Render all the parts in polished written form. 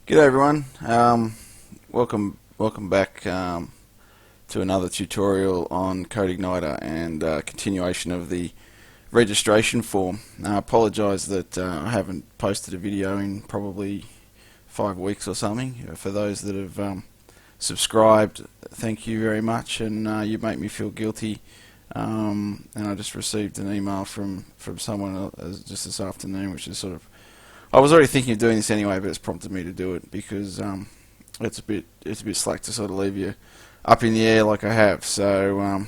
G'day everyone. Welcome back to another tutorial on CodeIgniter and continuation of the registration form. I apologise that I haven't posted a video in probably 5 weeks or something. For those that have subscribed, thank you very much, and you make me feel guilty. And I just received an email from someone just this afternoon, which is sort of, I was already thinking of doing this anyway, but it's prompted me to do it because it's a bit slack to sort of leave you up in the air like I have. So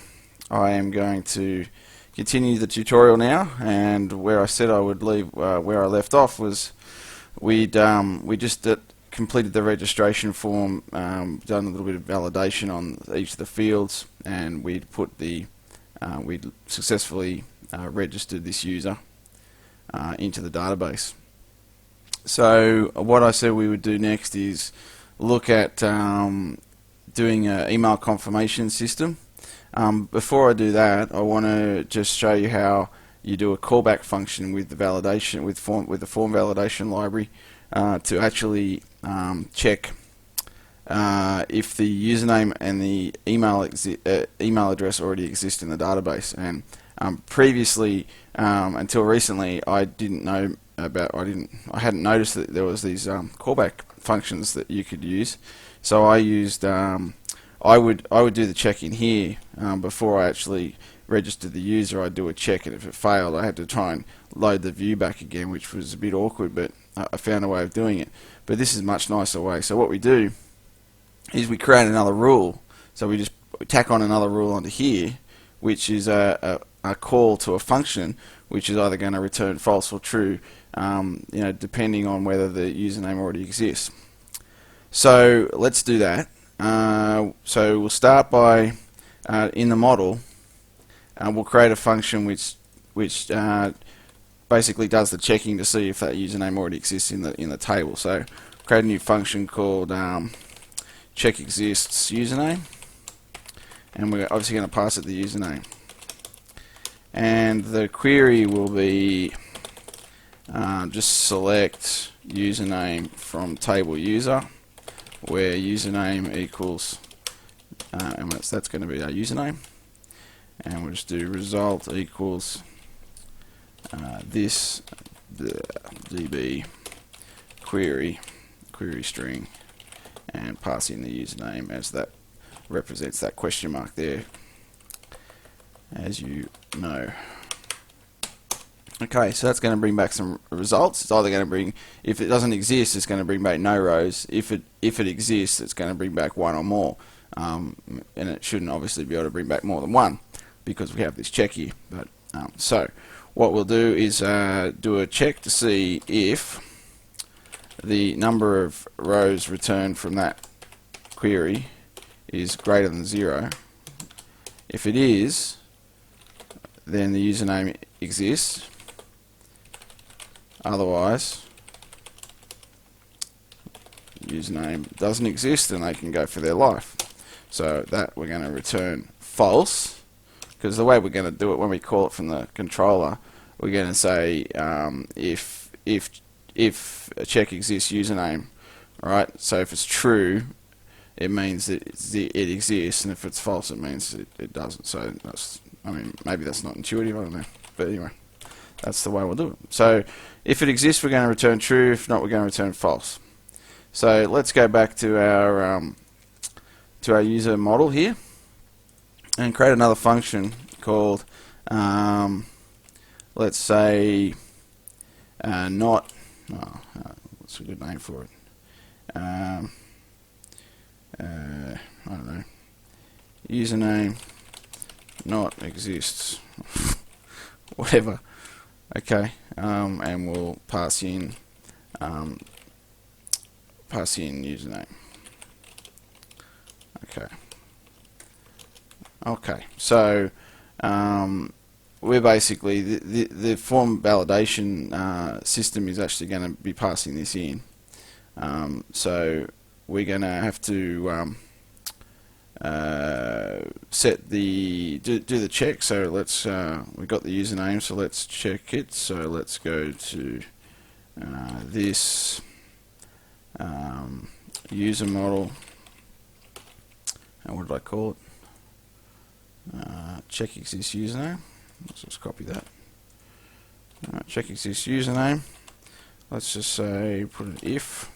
I am going to continue the tutorial now, and where I said I would leave, where I left off was we just completed the registration form, done a little bit of validation on each of the fields, and we'd successfully registered this user into the database. So what I said we would do next is look at doing an email confirmation system. Before I do that, I want to just show you how you do a callback function with the validation with the form validation library to actually check if the username and the email address already exist in the database. And previously, until recently, I hadn't noticed that there was these callback functions that you could use. So I used I would do the check in here before I actually registered the user. I'd do a check, and if it failed, I had to try and load the view back again, which was a bit awkward, but I found a way of doing it. But this is a much nicer way. So what we do is we create another rule. So we just tack on another rule onto here, which is a call to a function which is either going to return false or true, depending on whether the username already exists. So let's do that. So we'll start by in the model, we'll create a function which basically does the checking to see if that username already exists in the table. So create a new function called check exists username, and we're obviously going to pass it the username. And the query will be just select username from table user, where username equals, and that's going to be our username. And we'll just do result equals the db query string, and pass in the username as that represents that question mark there, as you know. Okay, so that's going to bring back some results. It's either going to bring, if it doesn't exist, it's going to bring back no rows. If it exists, it's going to bring back one or more, and it shouldn't obviously be able to bring back more than one because we have this check here. But so what we'll do is do a check to see if the number of rows returned from that query is greater than 0. If it is, then the username exists. Otherwise, username doesn't exist, and they can go for their life. So that we're going to return false, because the way we're going to do it when we call it from the controller, we're going to say if a check exists username, right? So if it's true, it means that it exists, and if it's false, it means it doesn't. So that's, I mean, maybe that's not intuitive, I don't know. But anyway, that's the way we'll do it. So if it exists, we're going to return true. If not, we're going to return false. So let's go back to our user model here and create another function called, let's say, not. What's a good name for it? I don't know. Username not exists. Whatever. Okay, and we'll pass in username. Okay, so we're basically the form validation system is actually going to be passing this in. So we're going to have to set the do the check. So let's we got the username, so let's check it. So let's go to this user model, and what did I call it? Check exists username. Let's just copy that. Check exists username. Let's just say put an if.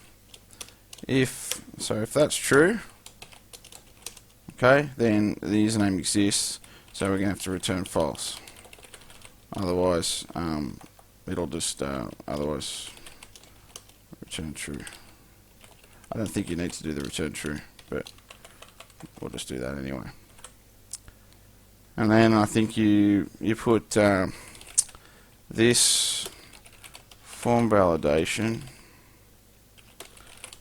So if that's true, okay, then the username exists. So we're going to have to return false. Otherwise, it'll just otherwise return true. I don't think you need to do the return true, but we'll just do that anyway. And then I think you put this form validation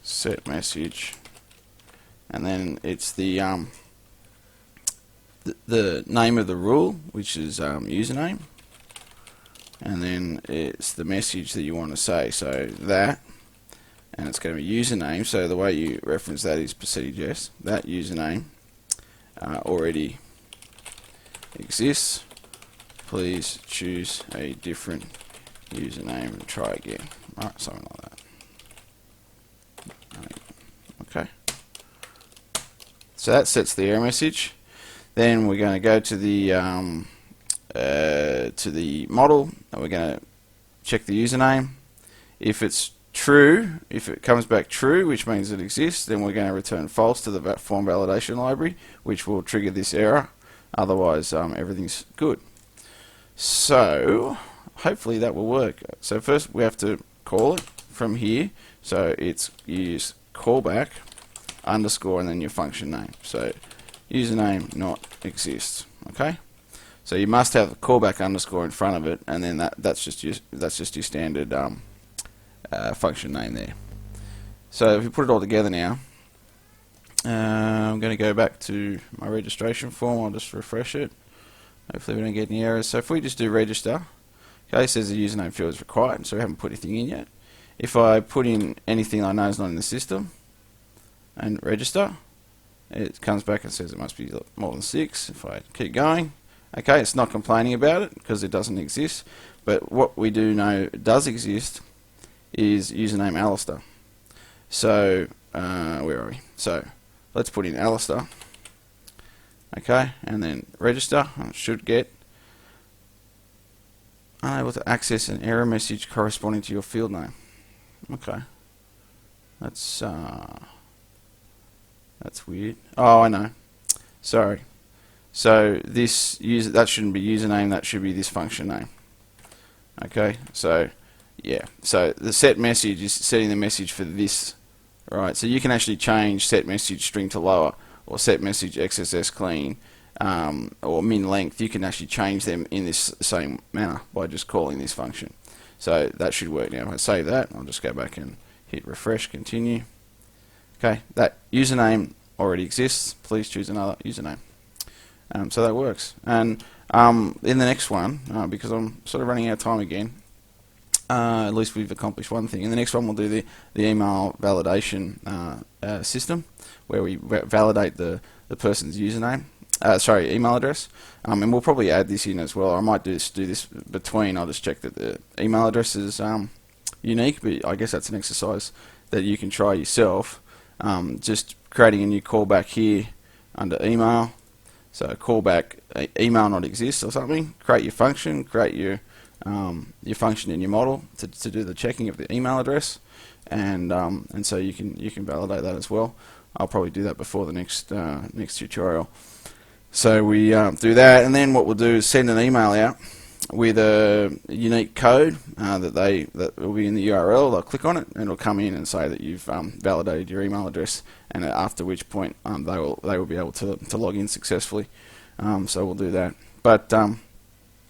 set message, and then it's the name of the rule, which is username, and then it's the message that you want to say. So that, and it's going to be username. So the way you reference that is %yes. That username already exists. Please choose a different username and try again. Right, something like that. Okay. So that sets the error message. Then we're going to go to the model, and we're going to check the username. If it's true, if it comes back true, which means it exists, then we're going to return false to the form validation library, which will trigger this error. Otherwise, everything's good. So hopefully that will work. So first we have to call it from here. So it's use callback underscore and then your function name. So username not exists. Okay. So you must have a callback underscore in front of it, and then that's just your standard function name there. So if you put it all together now, I'm going to go back to my registration form. I'll just refresh it. Hopefully we don't get any errors. So if we just do register, okay, it says the username field is required, so we haven't put anything in yet. If I put in anything I know is not in the system and register, it comes back and says it must be more than 6. If I keep going, okay, it's not complaining about it because it doesn't exist. But what we do know does exist is username Alistair. So where are we? So let's put in Alistair. Okay, and then register. I should get unable to access an error message corresponding to your field name. Okay, that's weird. Oh, I know. Sorry. So this that shouldn't be username. That should be this function name. Okay. So yeah. So the set message is setting the message for this. Right. So you can actually change set message string to lower, or set message XSS clean, or min length. You can actually change them in this same manner by just calling this function. So that should work now. If I save that, I'll just go back and hit refresh, continue. Okay, that username already exists. Please choose another username. So that works. And in the next one, because I'm sort of running out of time again, at least we've accomplished one thing. In the next one, we'll do the email validation system, where we validate the person's username. Email address, and we'll probably add this in as well. I might do this between. I'll just check that the email address is unique, but I guess that's an exercise that you can try yourself. Just creating a new callback here under email. So callback email not exists or something. Create your function. Create your function in your model to do the checking of the email address, and so you can validate that as well. I'll probably do that before the next tutorial. So we do that, and then what we'll do is send an email out with a unique code that will be in the URL. They'll click on it, and it'll come in and say that you've validated your email address, and after which point they will be able to log in successfully. So we'll do that. But